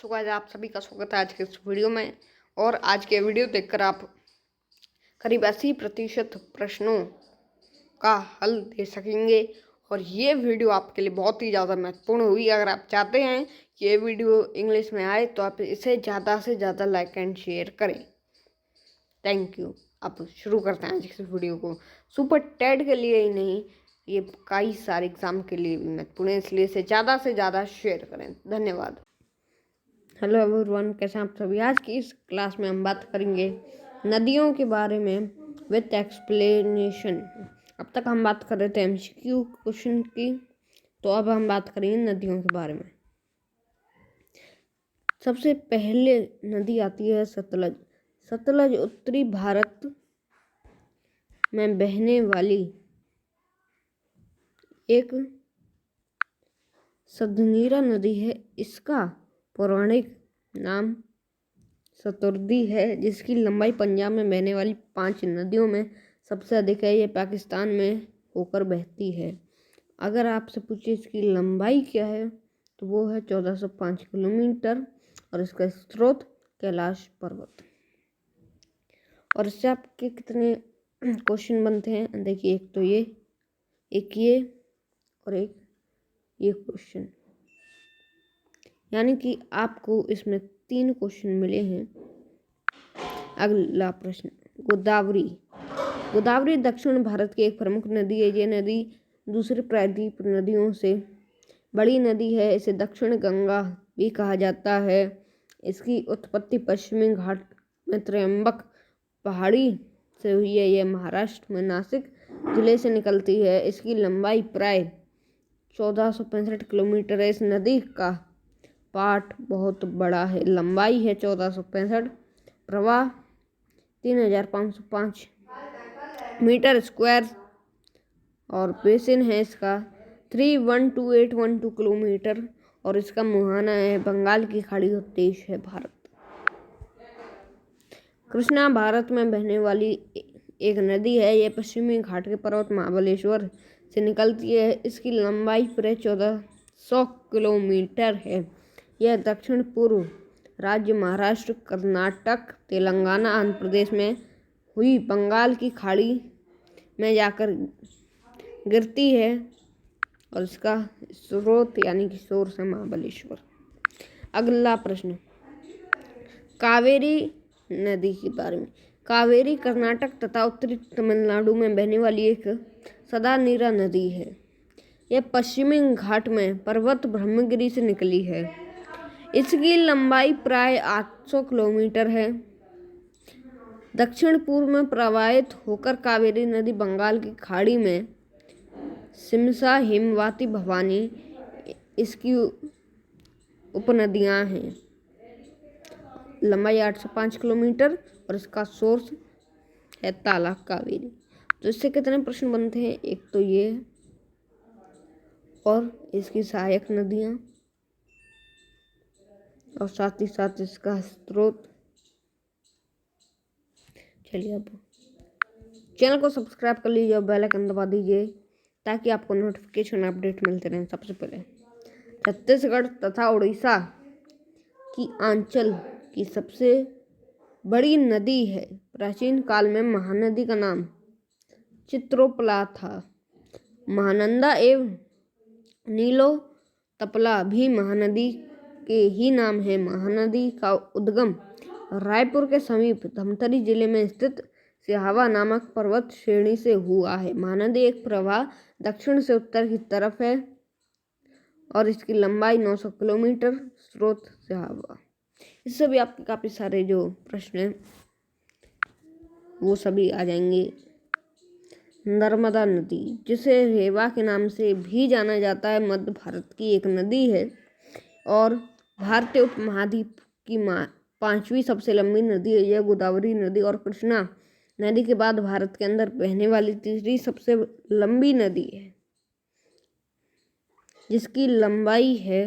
So guys आप सभी का स्वागत है आज के इस वीडियो में। और आज के वीडियो देखकर आप करीब 80% प्रश्नों का हल दे सकेंगे। और ये वीडियो आपके लिए बहुत ही ज़्यादा महत्वपूर्ण हुई। अगर आप चाहते हैं कि ये वीडियो इंग्लिश में आए तो आप इसे ज़्यादा से ज़्यादा लाइक एंड शेयर करें। Thank you. अब शुरू करते हैं आज के इस वीडियो को। सुपर टेट के लिए ही नहीं, ये कई सारे एग्जाम के लिए भी महत्वपूर्ण है, इसलिए इसे ज़्यादा से ज़्यादा शेयर करें। धन्यवाद। हेलो एवरीवन, कैसे हैं आप सभी। आज की इस क्लास में हम बात करेंगे नदियों के बारे में विथ एक्सप्लेनेशन। अब तक हम बात कर रहे थे एमसीक्यू क्वेश्चन की, तो अब हम बात करेंगे नदियों के बारे में। सबसे पहले नदी आती है सतलज। सतलज उत्तरी भारत में बहने वाली एक सदनीरा नदी है। इसका पौराणिक नाम सतुर्दी है, जिसकी लंबाई पंजाब में बहने वाली 5 नदियों में सबसे अधिक है। ये पाकिस्तान में होकर बहती है। अगर आपसे पूछे इसकी लंबाई क्या है तो वो है 1405 किलोमीटर और इसका स्रोत कैलाश पर्वत। और इससे आपके कितने क्वेश्चन बनते हैं देखिए, एक तो ये, एक ये और एक ये क्वेश्चन, यानी कि आपको इसमें 3 क्वेश्चन मिले हैं। अगला प्रश्न, गोदावरी। गोदावरी दक्षिण भारत की एक प्रमुख नदी है। ये नदी दूसरी प्रायद्वीप नदियों से बड़ी नदी है। इसे दक्षिण गंगा भी कहा जाता है। इसकी उत्पत्ति पश्चिमी घाट में त्र्यंबक पहाड़ी से हुई है। यह महाराष्ट्र में नासिक जिले से निकलती है। इसकी लंबाई प्राय 1465 किलोमीटर है। इस नदी का पाट बहुत बड़ा है। लंबाई है 1465, प्रवाह 3505 मीटर स्क्वायर और बेसिन है इसका 312812 किलोमीटर और इसका मुहाना है बंगाल की खाड़ी और देश है भारत। कृष्णा भारत में बहने वाली एक नदी है। यह पश्चिमी घाट के पर्वत महाबलेश्वर से निकलती है। इसकी लंबाई प्राय 1400 किलोमीटर है। यह दक्षिण पूर्व राज्य महाराष्ट्र, कर्नाटक, तेलंगाना, आंध्र प्रदेश में हुई बंगाल की खाड़ी में जाकर गिरती है और इसका स्रोत यानी कि सोर्स है महाबलेश्वर। अगला प्रश्न, कावेरी नदी के बारे में। कावेरी कर्नाटक तथा उत्तरी तमिलनाडु में बहने वाली एक सदानीरा नदी है। यह पश्चिमी घाट में पर्वत ब्रह्मगिरी से निकली है। इसकी लंबाई प्राय 800 किलोमीटर है। दक्षिण पूर्व में प्रवाहित होकर कावेरी नदी बंगाल की खाड़ी में सिमसा, हिमवती, भवानी इसकी उपनदियां हैं। लंबाई 805 किलोमीटर और इसका सोर्स है तालाब कावेरी। तो इससे कितने प्रश्न बनते हैं, एक तो ये और इसकी सहायक नदियां और साथ ही साथ इसका स्रोत। चलिए अब चैनल को सब्सक्राइब कर लीजिए और बेल आइकन दबा दीजिए ताकि आपको नोटिफिकेशन अपडेट मिलते रहें। सबसे पहले, छत्तीसगढ़ तथा उड़ीसा की आंचल की सबसे बड़ी नदी है। प्राचीन काल में महानदी का नाम चित्रोपला था। महानंदा एवं नीलो तपला भी महानदी के ही नाम है। महानदी का उद्गम रायपुर के समीप धमतरी जिले में स्थित सिहावा नामक पर्वत श्रेणी से हुआ है। महानदी एक प्रवाह दक्षिण से उत्तर की तरफ है और इसकी लंबाई 900 किलोमीटर, स्रोत सिहावा। इससे भी आपके काफ़ी सारे जो प्रश्न हैं वो सभी आ जाएंगे। नर्मदा नदी, जिसे रेवा के नाम से भी जाना जाता है, मध्य भारत की एक नदी है और भारतीय उपमहाद्वीप की 5वीं सबसे लंबी नदी है। यह गोदावरी नदी और कृष्णा नदी के बाद भारत के अंदर बहने वाली तीसरी सबसे लंबी नदी है, जिसकी लंबाई है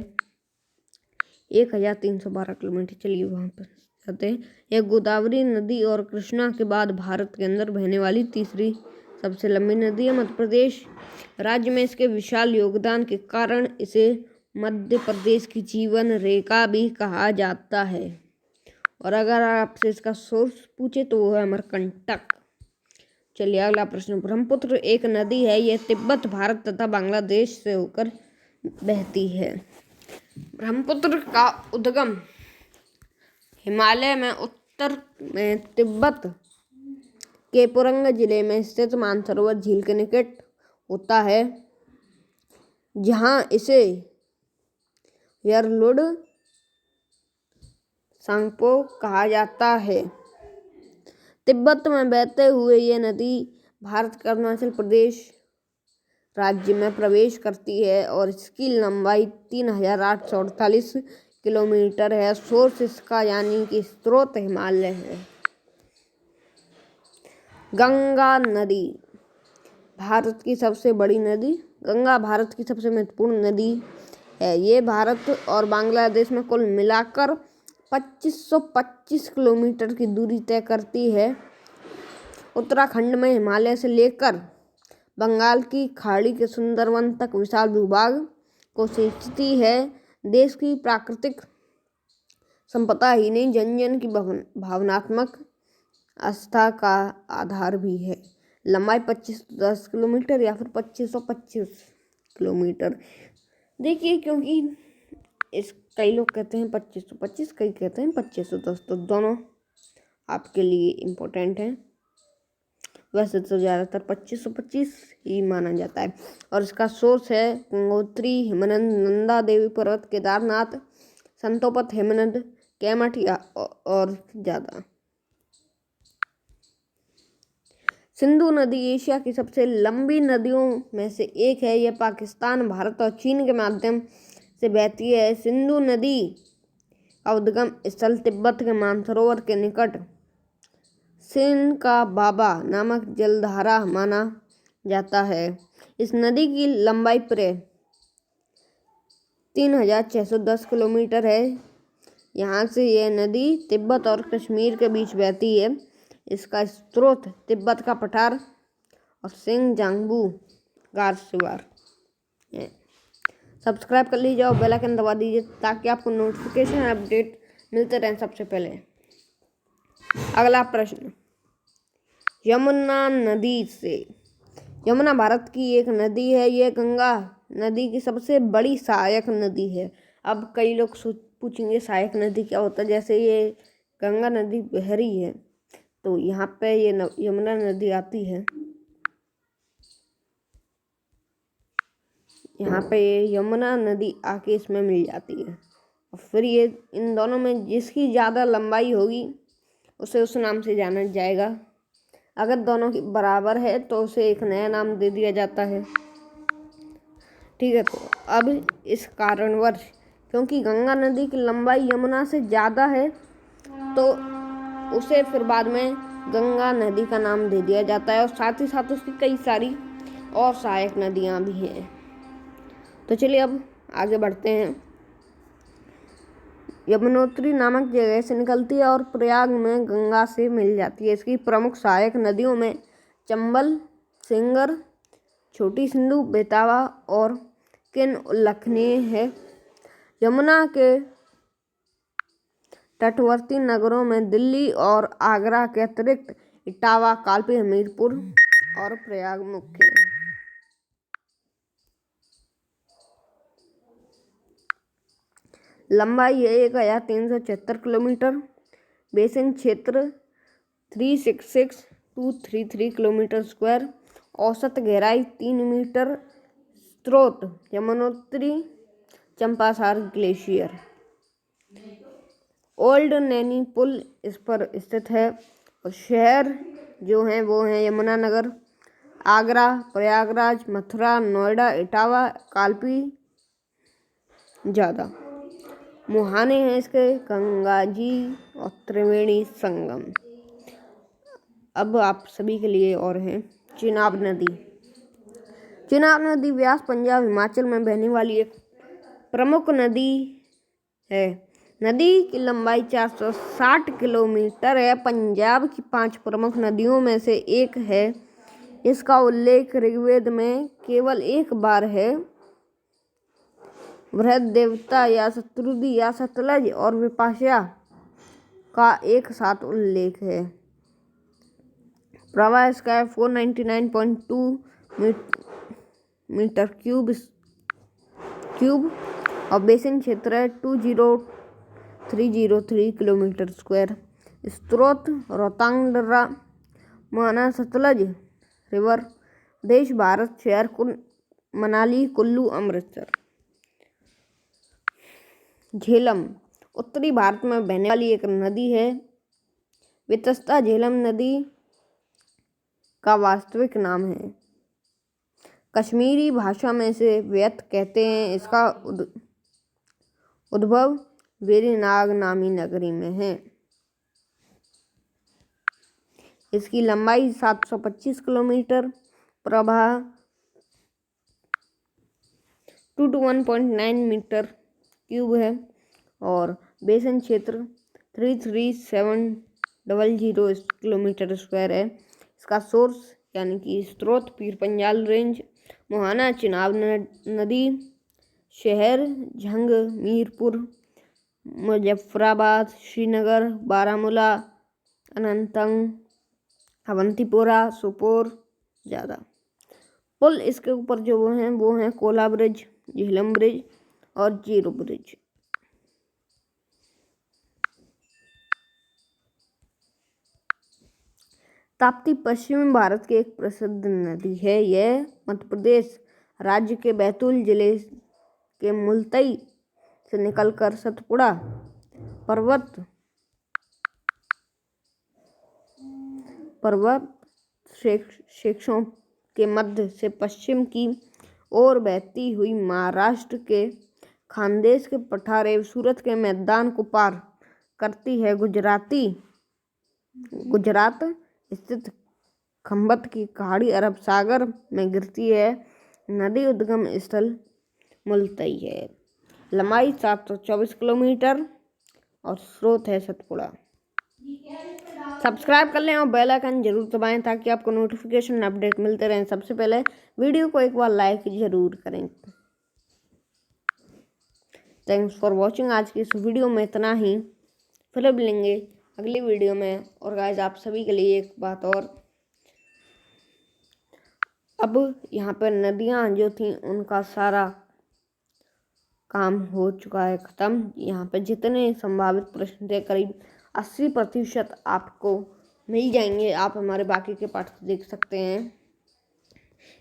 1312 किलोमीटर। चलिए वहाँ पर जाते हैं। यह गोदावरी नदी और कृष्णा के बाद भारत के अंदर बहने वाली तीसरी सबसे लंबी नदी है। मध्य प्रदेश राज्य में इसके विशाल योगदान के कारण इसे मध्य प्रदेश की जीवन रेखा भी कहा जाता है। और अगर आपसे इसका सोर्स पूछे तो वो है अमरकंटक। चलिए अगला प्रश्न। ब्रह्मपुत्र एक नदी है, यह तिब्बत, भारत तथा बांग्लादेश से होकर बहती है। ब्रह्मपुत्र का उद्गम हिमालय में उत्तर में तिब्बत के पुरंग जिले में स्थित मानसरोवर झील के निकट होता है, जहां इसे यरलुड सांगपो कहा जाता है। तिब्बत में बहते हुए ये नदी भारत के अरुणाचल प्रदेश राज्य में प्रवेश करती है और इसकी लंबाई 3848 किलोमीटर है। सोर्स इसका यानी कि स्रोत हिमालय है। गंगा नदी भारत की सबसे बड़ी नदी। गंगा भारत की सबसे महत्वपूर्ण नदी है। ये भारत और बांग्लादेश में कुल मिलाकर 2525 किलोमीटर की दूरी तय करती है। उत्तराखंड में हिमालय से लेकर बंगाल की खाड़ी के सुंदरवन तक विशाल भूभाग को सिंचती है। देश की प्राकृतिक संपदा ही नहीं, जन जन की भावनात्मक आस्था का आधार भी है। लंबाई 2510 किलोमीटर या फिर 2525 किलोमीटर। देखिए, क्योंकि इस कई लोग कहते हैं 2525, कई कहते हैं 2510, तो दोनों आपके लिए इम्पोर्टेंट हैं। वैसे तो ज़्यादातर 2525 ही माना जाता है। और इसका सोर्स है गंगोत्री, हिमनद, नंदा देवी पर्वत, केदारनाथ, संतोपत, हिमनद, कैमठिया और ज़्यादा। सिंधु नदी एशिया की सबसे लंबी नदियों में से एक है। यह पाकिस्तान, भारत और चीन के माध्यम से बहती है। सिंधु नदी का उद्गम स्थल तिब्बत के मानसरोवर के निकट सिंध का बाबा नामक जलधारा माना जाता है। इस नदी की लंबाई प्राय 3610 किलोमीटर है। यहाँ से यह नदी तिब्बत और कश्मीर के बीच बहती है। इसका स्रोत तिब्बत का पठार और सिंगजांबू गारस्वार है। सब्सक्राइब कर लीजिए और बेल आइकन दबा दीजिए ताकि आपको नोटिफिकेशन अपडेट मिलते रहें सबसे पहले। अगला प्रश्न। यमुना नदी से। यमुना भारत की एक नदी है। यह गंगा नदी की सबसे बड़ी सहायक नदी है। अब कई लोग पूछेंगे सहायक नदी क्या होता है। जैसे ये गंगा नदी बह रही है तो यहाँ पे ये यमुना नदी आती है। यहाँ पे ये यमुना नदी आके इसमें मिल जाती है और फिर ये इन दोनों में जिसकी ज़्यादा लंबाई होगी उसे उस नाम से जाना जाएगा। अगर दोनों की बराबर है तो उसे एक नया नाम दे दिया जाता है। ठीक है, तो अब इस कारणवश क्योंकि गंगा नदी की लंबाई यमुना से ज़्यादा है तो उसे फिर बाद में गंगा नदी का नाम दे दिया जाता है और साथ ही साथ उसकी कई सारी और सहायक नदियाँ भी हैं। तो चलिए अब आगे बढ़ते हैं। यमुनोत्री नामक जगह से निकलती है और प्रयाग में गंगा से मिल जाती है। इसकी प्रमुख सहायक नदियों में चंबल, सेंगर, छोटी सिंधु, बेतवा और किन उल्लेखनीय है। यमुना के तटवर्ती नगरों में दिल्ली और आगरा के अतिरिक्त इटावा, कालपी, हमीरपुर और प्रयाग मुख्य हैं। लंबाई है 1376 किलोमीटर। बेसिन क्षेत्र 366,233 किलोमीटर स्क्वायर। औसत गहराई 3 मीटर। स्रोत यमुनोत्री चंपासार ग्लेशियर। ओल्ड नैनी पुल इस पर स्थित है और शहर जो हैं वो हैं यमुना नगर, आगरा, प्रयागराज, मथुरा, नोएडा, इटावा, कालपी, ज़्यादा। मुहाने हैं इसके गंगा जी और त्रिवेणी संगम। अब आप सभी के लिए और हैं चिनाब नदी। चिनाब नदी व्यास पंजाब हिमाचल में बहने वाली एक प्रमुख नदी है। नदी की लंबाई 460 किलोमीटर है। पंजाब की 5 प्रमुख नदियों में से एक है। इसका उल्लेख ऋग्वेद में केवल एक बार है। बृहदेवता या शत्रुधि या सतलज और विपाशा का एक साथ उल्लेख है। प्रवाह इसका 499.2 मीटर क्यूब और बेसिन क्षेत्र है 20303 किलोमीटर स्क्वायर। स्रोत रोहतांग मोहना सतलज रिवर। देश भारत। शहर मनाली कुल्लू अमृतसर। झेलम उत्तरी भारत में बहने वाली एक नदी है। वितस्ता झेलम नदी का वास्तविक नाम है। कश्मीरी भाषा में इसे व्यत कहते हैं। इसका उद्भव वेरीनाग नामी नगरी में है। इसकी लंबाई 725 किलोमीटर, प्रवाह 221.9 मीटर क्यूब है और बेसिन क्षेत्र 33700 किलोमीटर स्क्वायर है। इसका सोर्स यानी कि स्रोत पीर पंजाल रेंज, मोहाना चिनाब नदी। शहर झंग, मीरपुर, मुजफ्फराबाद, श्रीनगर, बारामूला, अनंतनाग, अवंतीपोरा, सोपोर ज़्यादा। पुल इसके ऊपर जो वो हैं कोला ब्रिज, झेलम ब्रिज और जीरो ब्रिज। ताप्ती पश्चिमी भारत की एक प्रसिद्ध नदी है। यह मध्य प्रदेश राज्य के बैतूल जिले के मुलतई से निकलकर सतपुड़ा पर्वत श्रेणियों के मध्य से पश्चिम की ओर बहती हुई महाराष्ट्र के खानदेश के पठार एवं सूरत के मैदान को पार करती है। गुजरात स्थित खंभत की खाड़ी अरब सागर में गिरती है। नदी उद्गम स्थल मुलतई है। लंबाई 724 किलोमीटर और स्रोत है सतपुड़ा। सब्सक्राइब कर लें और बेल आइकन जरूर दबाएं ताकि आपको नोटिफिकेशन अपडेट मिलते रहें। सबसे पहले वीडियो को एक बार लाइक जरूर करें। Thanks for watching. आज की इस वीडियो में इतना ही। फिर मिलेंगे अगली वीडियो में। और गाइस आप सभी के लिए एक बात और, अब यहाँ पर नदियाँ जो थी उनका सारा काम हो चुका है ख़त्म। यहाँ पे जितने संभावित प्रश्न थे करीब 80% आपको मिल जाएंगे। आप हमारे बाकी के पार्ट्स देख सकते हैं।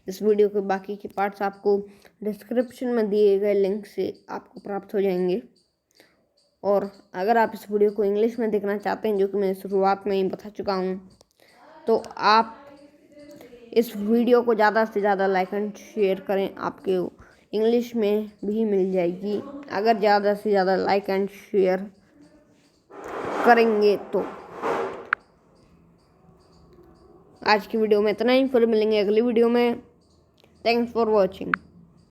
इस वीडियो के बाकी के पार्ट्स आपको डिस्क्रिप्शन में दिए गए लिंक से आपको प्राप्त हो जाएंगे। और अगर आप इस वीडियो को इंग्लिश में देखना चाहते हैं, जो कि मैं शुरुआत में ही बता चुका हूँ, तो आप इस वीडियो को ज़्यादा से ज़्यादा लाइक एंड शेयर करें। आपके इंग्लिश में भी मिल जाएगी अगर ज़्यादा से ज़्यादा लाइक एंड शेयर करेंगे तो। आज की वीडियो में इतना ही। फिर मिलेंगे अगली वीडियो में। Thanks for watching.